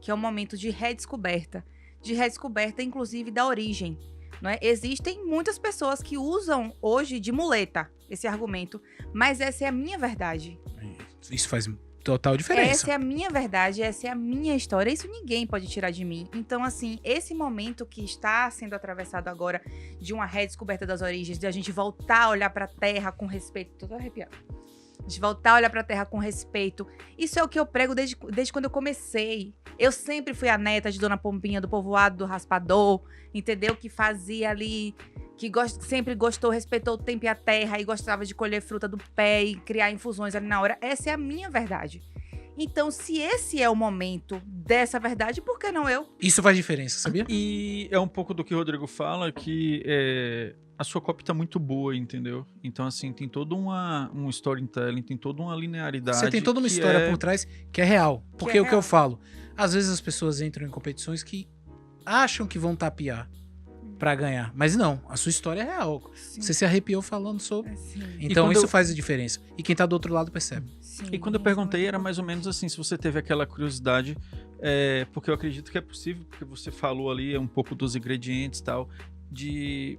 S3: que é um momento de redescoberta. De redescoberta, inclusive, da origem. Não é? Existem muitas pessoas que usam hoje de muleta esse argumento, mas essa é a minha verdade.
S1: Isso faz total diferença.
S3: Essa é a minha verdade, essa é a minha história. Isso ninguém pode tirar de mim. Então, assim, esse momento que está sendo atravessado agora de uma redescoberta das origens, de a gente voltar a olhar pra terra com respeito. Tô toda arrepiada. A gente voltar a olhar pra terra com respeito. Isso é o que eu prego desde quando eu comecei. Eu sempre fui a neta de Dona Pombinha, do povoado do Raspador, entendeu? Que fazia ali... sempre gostou, respeitou o tempo e a terra e gostava de colher fruta do pé e criar infusões ali na hora. Essa é a minha verdade. Então, se esse é o momento dessa verdade, por que não eu?
S1: Isso faz diferença, sabia?
S2: E é um pouco do que o Rodrigo fala, que a sua cópia tá muito boa, entendeu? Então, assim, tem todo um storytelling, tem toda uma linearidade.
S1: Você tem toda uma história por trás que é real. Porque o que
S3: real.
S1: eu falo, às vezes as pessoas entram em competições que acham que vão tapear pra ganhar. Mas não, a sua história é real.
S3: Sim.
S1: Você se arrepiou falando sobre.
S3: Assim,
S1: Então
S2: quando
S1: isso
S2: eu-
S1: faz a diferença. E quem tá do outro lado percebe.
S3: sim,
S2: E quando eu
S3: isso
S2: perguntei,
S3: é
S2: era
S3: muito
S2: mais ou menos assim, se você teve aquela curiosidade, porque eu acredito que é possível, porque você falou ali um pouco dos ingredientes e tal, de,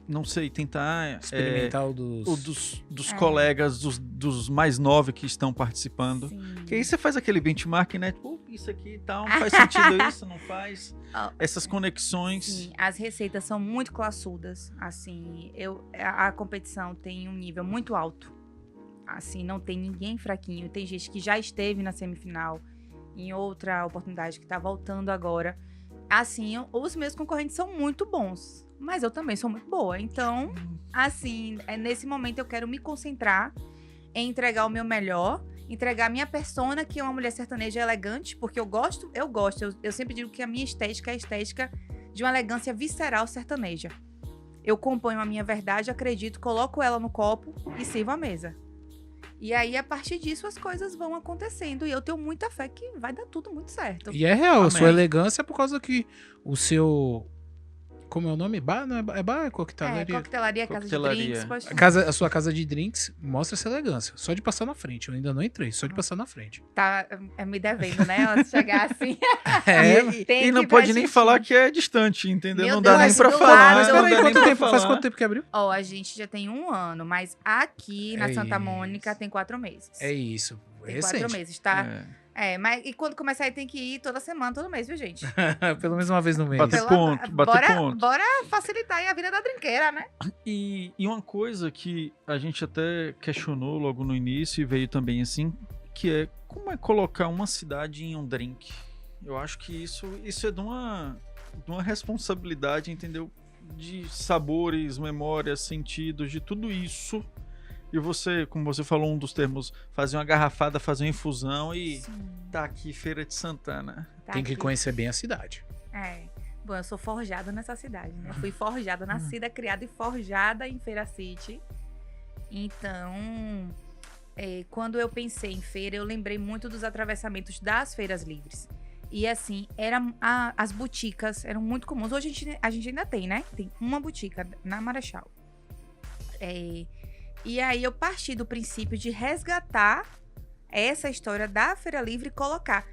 S2: não sei, tentar
S1: Experimental
S2: o
S1: dos...
S2: dos
S3: É.
S2: colegas, dos mais novos que estão participando.
S3: Sim.
S2: Que aí você faz aquele benchmark, né? Tipo, isso aqui e tal, faz sentido isso, não faz?
S3: Ó,
S2: Essas conexões.
S3: Sim, as receitas são muito classudas. Assim, a competição tem um nível muito alto. Assim, não tem ninguém fraquinho. Tem gente que já esteve na semifinal, em outra oportunidade, que tá voltando agora. Assim, os meus concorrentes são muito bons. Mas eu também sou muito boa. Então, assim, nesse momento eu quero me concentrar em entregar o meu melhor. Entregar a minha persona, que é uma mulher sertaneja elegante, porque eu gosto. Eu sempre digo que a minha estética é a estética de uma elegância visceral sertaneja. Eu componho a minha verdade, acredito, coloco ela no copo e sirvo a mesa. E aí, a partir disso, as coisas vão acontecendo. E eu tenho muita fé que vai dar tudo muito certo.
S1: E é real, a
S2: Amém.
S1: sua elegância é por causa que o seu... Como é o nome? Bar? Não é bar? É bar? É coquetelaria?
S3: Coquetelaria, casa de
S2: Coquetelaria.
S3: drinks. Pode...
S1: A sua casa de drinks mostra essa elegância. Só de passar na frente. Eu ainda não entrei, só de passar na frente.
S3: Tá me devendo, né? Antes de chegar assim. Tem
S2: E não
S3: que
S2: pode
S3: pra
S2: nem
S3: gente-
S2: falar que é distante, entendeu?
S3: Meu
S2: Não dá
S3: Deus,
S2: nem pra
S3: do
S2: falar.
S3: lado,
S1: Mas
S3: não
S1: peraí,
S3: dá
S1: quanto
S3: nem
S1: tempo?
S2: pra
S1: Faz
S2: falar.
S1: quanto tempo que abriu?
S3: Ó, a gente já tem 1 ano, mas aqui na
S1: É
S3: Santa
S1: isso.
S3: Mônica tem 4 meses.
S1: É isso.
S3: Tem
S1: Recente.
S3: 4 meses, tá? Mas e quando começar aí tem que ir toda semana, todo mês, viu, gente?
S1: Pelo menos uma vez no mês.
S2: Bater ponto, bater ponto.
S3: Bora facilitar aí a vida da drinqueira, né?
S2: E uma coisa que a gente até questionou logo no início e veio também assim, que é como é colocar uma cidade em um drink? Eu acho que isso é de uma responsabilidade, entendeu? De sabores, memórias, sentidos, de tudo isso. E você, como você falou, um dos termos, fazer uma garrafada, fazer uma infusão e tá aqui, Feira de Santana.
S3: Tá
S1: Tem que
S3: aqui.
S1: conhecer bem a cidade.
S3: Bom, eu sou forjada nessa cidade, né? Fui forjada, nascida, criada e forjada em Feira City. Então, quando eu pensei em feira, eu lembrei muito dos atravessamentos das feiras livres. E assim, as boticas eram muito comuns. Hoje a gente ainda tem, né? Tem uma botica na Marechal. E aí eu parti do princípio de resgatar essa história da Feira Livre e colocar.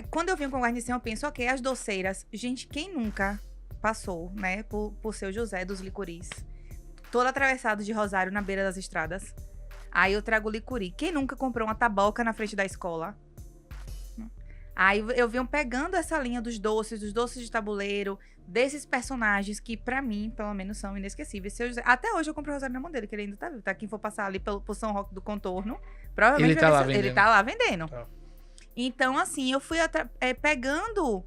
S3: Quando eu venho com guarnição, eu penso, ok, as doceiras. Gente, quem nunca passou, né, por Seu José dos Licuris? Todo atravessado de Rosário na beira das estradas. Aí eu trago licuri. Quem nunca comprou uma taboca na frente da escola? Aí eu venho pegando essa linha dos doces de tabuleiro, desses personagens que, pra mim, pelo menos, são inesquecíveis. Seu José, até hoje eu compro o Rosário na mão dele, que ele ainda tá vivo. Tá? Quem for passar ali pelo São Roque do Contorno, provavelmente
S1: Ele tá
S3: vai
S1: lá
S3: ver ele
S1: vendendo.
S3: tá lá vendendo.
S1: Tá.
S3: Então, assim, eu fui pegando,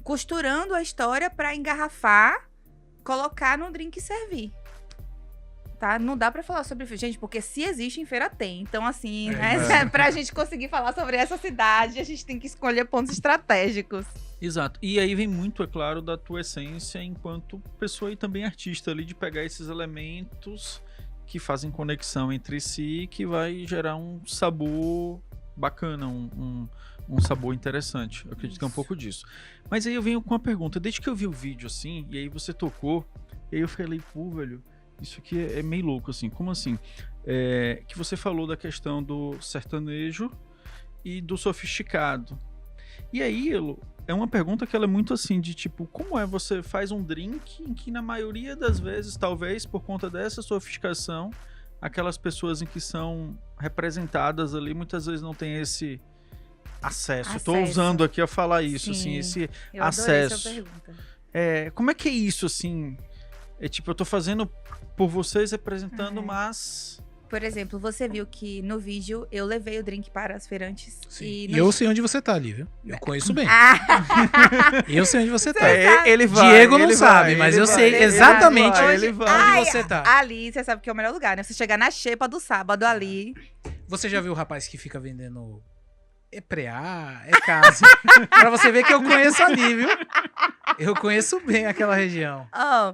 S3: costurando a história pra engarrafar, colocar no drink e servir. Tá? Não dá pra falar sobre... Gente, porque se existe em feira, tem. Então, assim, né, pra gente conseguir falar sobre essa cidade, a gente tem que escolher pontos estratégicos.
S2: Exato. E aí vem muito, é claro, da tua essência enquanto pessoa e também artista ali, de pegar esses elementos que fazem conexão entre si, que vai gerar um sabor bacana, um sabor interessante. Eu acredito que é um pouco disso. Mas aí eu venho com uma pergunta. Desde que eu vi o vídeo assim, e aí você tocou, e aí eu falei, pô, velho, isso aqui é meio louco, assim. Como assim? Que você falou da questão do sertanejo e do sofisticado. E aí, Elo, é uma pergunta que ela é muito assim, de tipo, como é você faz um drink em que na maioria das vezes, talvez por conta dessa sofisticação, aquelas pessoas em que são representadas ali, muitas vezes não tem esse acesso. Eu tô
S3: Acesso.
S2: usando aqui a falar isso,
S3: Sim.
S2: assim, esse
S3: Eu adorei essa
S2: acesso.
S3: pergunta.
S2: Como é que é isso, assim? É tipo, eu tô fazendo por vocês, representando,
S3: É.
S2: mas...
S3: Por exemplo, você viu que no vídeo eu levei o drink para as feirantes.
S1: Sim.
S3: E
S1: E
S3: no
S1: eu sei onde você tá ali, viu? Eu conheço bem.
S3: Ah,
S1: Eu sei onde você tá.
S2: Ele vai,
S1: Diego não
S2: ele
S1: sabe,
S2: vai,
S1: mas
S2: ele
S1: eu
S2: vai,
S1: sei
S2: ele
S1: exatamente
S2: vai,
S3: onde-
S2: ele vai.
S1: onde você tá.
S3: ali, você sabe que é o melhor lugar, né? Você chegar na xepa do sábado ali.
S1: Você já viu o rapaz que fica vendendo preá, casa? Pra você ver que eu conheço ali, viu? Eu conheço bem aquela região.
S3: Ó,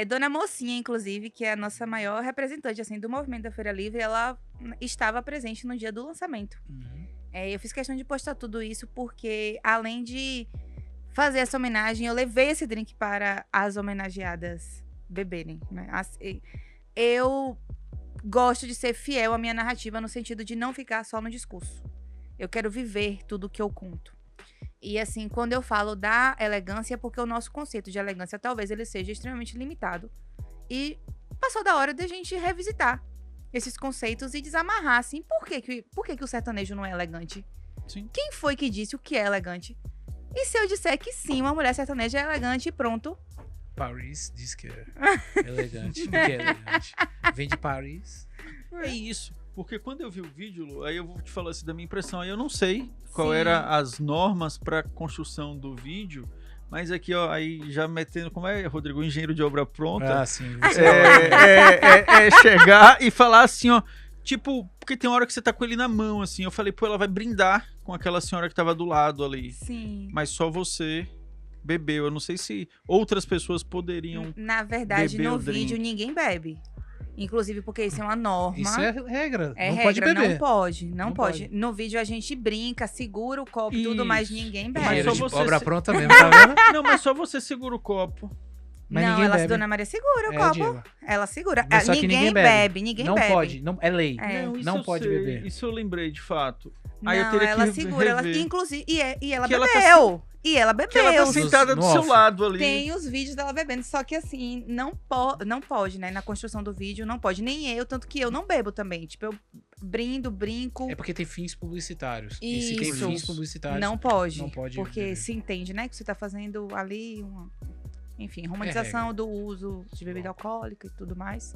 S3: Dona Mocinha, inclusive, que é a nossa maior representante, assim, do movimento da Feira Livre, ela estava presente no dia do lançamento.
S1: Uhum.
S3: Eu fiz questão de postar tudo isso porque, além de fazer essa homenagem, eu levei esse drink para as homenageadas beberem, né? Eu gosto de ser fiel à minha narrativa no sentido de não ficar só no discurso. Eu quero viver tudo que eu conto. E assim, quando eu falo da elegância, é porque o nosso conceito de elegância talvez ele seja extremamente limitado. E passou da hora da gente revisitar esses conceitos e desamarrar, assim, por que o sertanejo não é elegante?
S2: Sim.
S3: Quem foi que disse o que é elegante? E se eu disser que sim, uma mulher sertaneja é elegante e pronto?
S1: Paris diz que é elegante. O que é elegante? Vem de Paris.
S2: É isso. Porque quando eu vi o vídeo, Lu, aí eu vou te falar assim da minha impressão. Aí eu não sei qual
S3: Sim.
S2: era as normas para construção do vídeo, mas aqui, ó, aí já metendo, como é, Rodrigo, engenheiro de obra pronta,
S1: Ah, sim. Você
S2: é chegar e falar assim, ó, tipo, porque tem hora que você tá com ele na mão, assim, eu falei, pô, ela vai brindar com aquela senhora que tava do lado ali,
S3: Sim.
S2: mas só você bebeu. Eu não sei se outras pessoas poderiam...
S3: Na verdade,
S2: beber
S3: no
S2: o drink.
S3: vídeo ninguém bebe. Inclusive porque isso é uma norma.
S1: Isso é regra.
S3: É
S1: não
S3: regra,
S1: pode beber.
S3: não pode, não
S1: Não
S3: pode.
S1: pode.
S3: No vídeo a gente brinca, segura o copo e tudo, mas
S2: Isso.
S3: ninguém
S2: Mas
S3: bebe.
S1: Dinheiro
S2: só
S1: de
S2: você
S1: obra
S2: se-
S1: pronta mesmo, tá vendo?
S2: Não, mas só você segura o copo.
S1: Mas
S3: não,
S1: ninguém
S3: ela,
S1: bebe.
S3: Dona Maria segura o
S1: É,
S3: copo.
S1: Diego.
S3: Ela segura.
S1: Mas só que
S3: Ninguém
S1: ninguém
S3: bebe, ninguém
S1: não
S3: bebe.
S1: pode. Não, é lei.
S3: É.
S2: Não, isso
S1: Não
S2: eu
S1: pode
S2: sei,
S1: beber.
S2: Isso eu lembrei, de fato.
S3: Não,
S2: Aí eu teria
S3: ela
S2: que
S3: segura, ela,
S2: rever.
S3: inclusive, e ela
S2: Que ela tá
S3: bebeu. E ela bebeu.
S2: Que ela tá
S1: Nos-
S2: sentada do
S1: no
S2: seu
S1: off.
S2: lado ali.
S3: Tem os vídeos dela bebendo, só que assim, não pode, né? Na construção do vídeo, não pode. Nem eu, tanto que eu não bebo também. Tipo, eu brinco.
S1: É porque tem fins publicitários. E se tem
S3: Isso.
S1: fins publicitários,
S3: Não pode.
S1: não pode
S3: Porque
S1: beber.
S3: se entende, né? Que você tá fazendo ali uma. Enfim, romantização do uso de bebida alcoólica e tudo mais.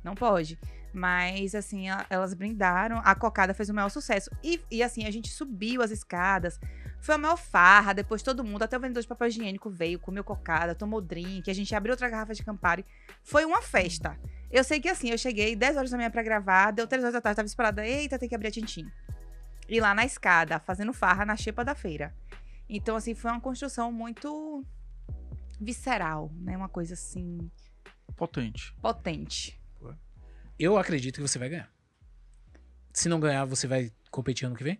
S3: Não pode. Mas, assim, elas brindaram. A cocada fez o maior sucesso. E assim, a gente subiu as escadas. Foi a maior farra. Depois todo mundo, até o vendedor de papel higiênico veio, comeu cocada, tomou drink. A gente abriu outra garrafa de Campari. Foi uma festa. Eu sei que assim, eu cheguei 10 horas da manhã pra gravar. Deu 3 horas da tarde, tava esperada. Eita, tem que abrir a tintim. E lá na escada, fazendo farra na xepa da feira. Então, assim, foi uma construção muito visceral, né? Uma coisa, assim,
S2: Potente.
S3: potente.
S1: Eu acredito que você vai ganhar. Se não ganhar, você vai competir ano que vem?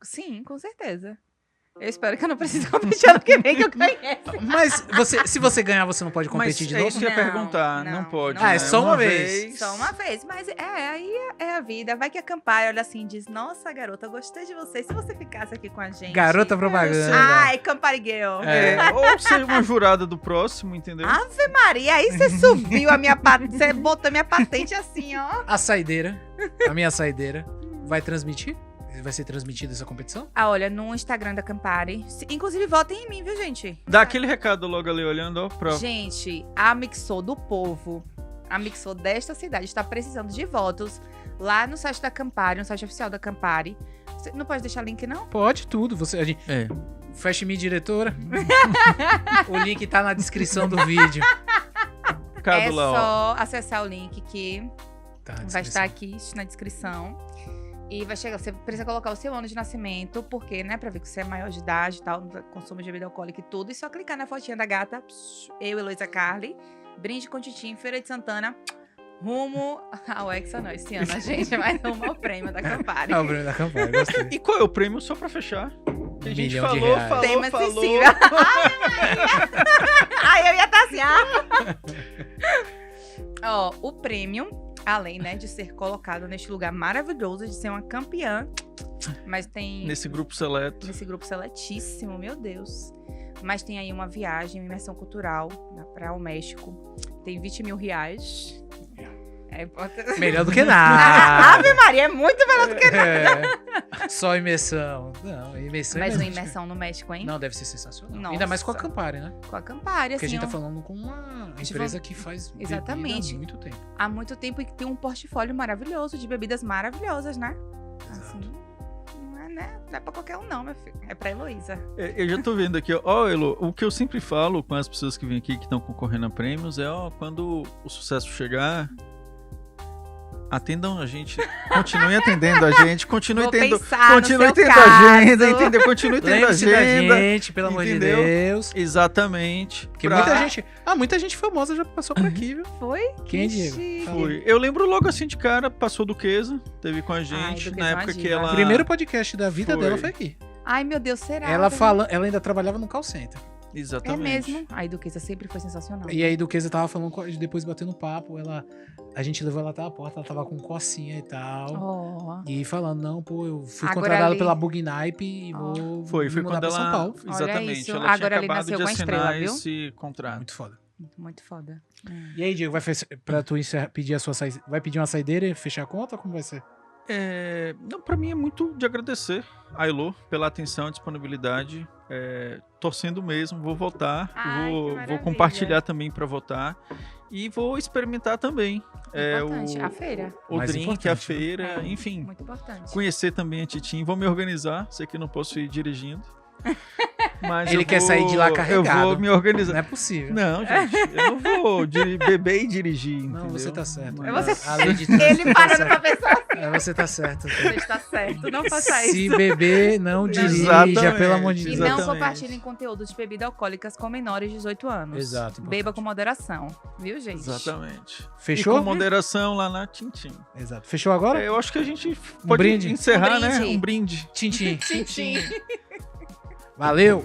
S3: Sim, com certeza. Eu espero que eu não precise competir ano que vem, que eu conheço.
S1: Mas se você ganhar, você não pode competir
S2: Mas
S1: de
S2: é
S1: novo?
S2: isso que eu ia
S3: Não,
S2: perguntar. Não,
S3: não,
S2: pode.
S3: não.
S1: Ah, é
S2: né?
S1: só uma vez.
S3: Só uma vez. Mas aí é a vida. Vai que a Campari olha assim e diz: Nossa, garota, eu gostei de você. Se você ficasse aqui com a gente.
S1: Garota propaganda.
S3: Ai, Campari Girl.
S2: Ou ser uma jurada do próximo, entendeu?
S3: Ave Maria, aí você subiu a minha patente. Você botou minha patente assim, ó.
S1: A saideira, a minha saideira, vai transmitir? Vai ser transmitida essa competição?
S3: Ah, olha, no Instagram da Campari. Inclusive, votem em mim, viu, gente?
S2: Dá aquele recado logo ali, olhando, ó, pra...
S3: Gente, a Mixô do povo, a Mixô desta cidade, está precisando de votos lá no site da Campari, no site oficial da Campari. Você não pode deixar link, não?
S1: Pode tudo. A gente,
S2: É.
S1: Feche Me, diretora. O link tá na descrição do vídeo.
S2: Recado
S3: É
S2: lá, ó.
S3: só acessar o link que
S1: Tá na
S3: vai
S1: descrição.
S3: estar aqui na descrição. E vai chegar, você precisa colocar o seu ano de nascimento, porque, né, pra ver que você é maior de idade e tal, consumo de bebida alcoólica e tudo. E só clicar na fotinha da gata, eu, Heloísa Carli, brinde com Titim, Feira de Santana, rumo ao Hexa, não, esse ano, gente, mas rumo ao prêmio da Campari.
S1: Ah, o Bruno da Campari, gostei.
S2: E qual é o prêmio, só pra fechar? Que a gente
S1: milhão de
S2: falou,
S1: reais.
S2: falou,
S3: Tema
S2: falou.
S3: acessível. Aí eu ia estar assim, Ó, o prêmio, além, né, de ser colocado neste lugar maravilhoso, de ser uma campeã, mas tem...
S2: Nesse grupo seleto.
S3: Nesse grupo seletíssimo, meu Deus. Mas tem aí uma viagem, uma imersão cultural para o México. Tem 20 mil reais.
S1: Melhor do que nada.
S3: Ave Maria, é muito melhor do que
S1: É. Só imersão. Não, imersão
S3: Mas
S1: é
S3: uma
S1: mesmo.
S3: imersão no México, hein?
S1: Não, deve ser sensacional.
S3: Nossa.
S1: Ainda mais com a Campari, né?
S3: Com a Campari,
S1: Porque
S3: assim,
S1: a gente tá
S3: ó,
S1: falando com uma empresa que faz bebida
S3: Exatamente.
S1: há muito tempo.
S3: há muito tempo e que tem um portfólio maravilhoso de bebidas maravilhosas, né? Assim, não é, né? Não é pra qualquer um não, meu filho. É pra Heloísa.
S2: Eu já tô vendo aqui, ó, Elo, o que eu sempre falo com as pessoas que vêm aqui que estão concorrendo a prêmios é, ó, quando o sucesso chegar, atendam a gente, continue atendendo a gente, continue
S3: Vou
S2: tendo,
S3: pensar no
S2: continue
S3: seu
S2: tendo
S3: caso.
S2: agenda, entendeu? Continue tendo
S1: Lembre-se da
S2: agenda.
S1: gente, pelo amor de
S2: entendeu?
S1: Deus.
S2: Exatamente.
S1: Porque
S2: pra-
S1: muita gente famosa já passou por aqui, viu?
S3: Foi?
S1: Quem,
S3: Que
S1: Diego?
S3: chique.
S2: Foi. Eu lembro logo assim de cara, passou Duquesa, teve com a gente,
S3: Duquesa
S2: na
S3: é uma
S2: época que
S3: diva.
S2: ela...
S1: O primeiro podcast da vida
S2: Foi.
S1: dela foi aqui.
S3: Ai, meu Deus, será?
S1: Ela ainda trabalhava no call center.
S3: É
S2: Exatamente.
S3: mesmo? A Duquesa sempre foi sensacional.
S1: E aí, Duquesa tava falando, depois batendo papo, a gente levou ela até a porta, ela tava com cocinha e tal.
S3: Ó.
S1: E falando, não, pô, eu fui
S3: Agora
S1: contratado
S3: ali-
S1: pela Bugnipe e
S2: Foi
S1: me mudar
S2: quando
S1: pra São
S2: ela...
S1: Paulo.
S2: Exatamente.
S3: isso.
S2: Ela
S3: Agora
S2: tinha
S3: ali
S2: acabado
S3: nasceu
S2: de
S3: com a
S2: assinar
S3: estrela, viu?
S2: esse contrato.
S1: Muito foda.
S3: Muito foda.
S1: E aí, Diego, pra tu pedir a sua saída, vai pedir uma saideira e fechar a conta? Como vai ser?
S2: Não, pra mim é muito de agradecer a Elo pela atenção e disponibilidade. Torcendo mesmo, vou votar,
S3: Ai, que
S2: vou
S3: maravilha.
S2: compartilhar também pra votar e vou experimentar também
S3: Importante. A feira.
S2: o
S1: Mais
S2: drink,
S1: importante,
S2: a
S1: né?
S2: feira,
S3: É,
S2: enfim,
S3: Muito importante.
S2: conhecer também a Titim, vou me organizar, sei que não posso ir dirigindo, mas
S1: Ele
S2: eu
S1: quer
S2: vou-
S1: sair de lá
S2: Eu
S1: carregado.
S2: vou me organizar.
S1: Não é possível.
S2: Não, gente, eu não vou beber e dirigir,
S1: Não,
S2: entendeu?
S1: você tá certo.
S2: Mas-
S3: Você-
S1: A lei de
S3: Ele
S1: trânsito tá
S3: parando
S1: certa.
S3: pra pensar assim.
S1: Você tá certo.
S3: Você está certo. Não faça
S1: Se
S3: isso.
S1: beber, não dirija,
S2: Exatamente.
S1: pelo amor de
S3: E
S1: Deus.
S3: não
S2: Exatamente.
S3: compartilhem conteúdo de bebidas alcoólicas com menores de 18 anos.
S1: Exato, importante.
S3: Beba com moderação. Viu, gente?
S2: Exatamente.
S1: Fechou?
S2: E com moderação lá na Tintim.
S1: Exato. Fechou agora?
S2: Eu acho que a gente pode
S1: brinde?
S2: encerrar,
S3: Um
S2: né?
S3: brinde.
S2: Um brinde.
S1: Tintim.
S3: Tchim, tchim.
S1: Valeu!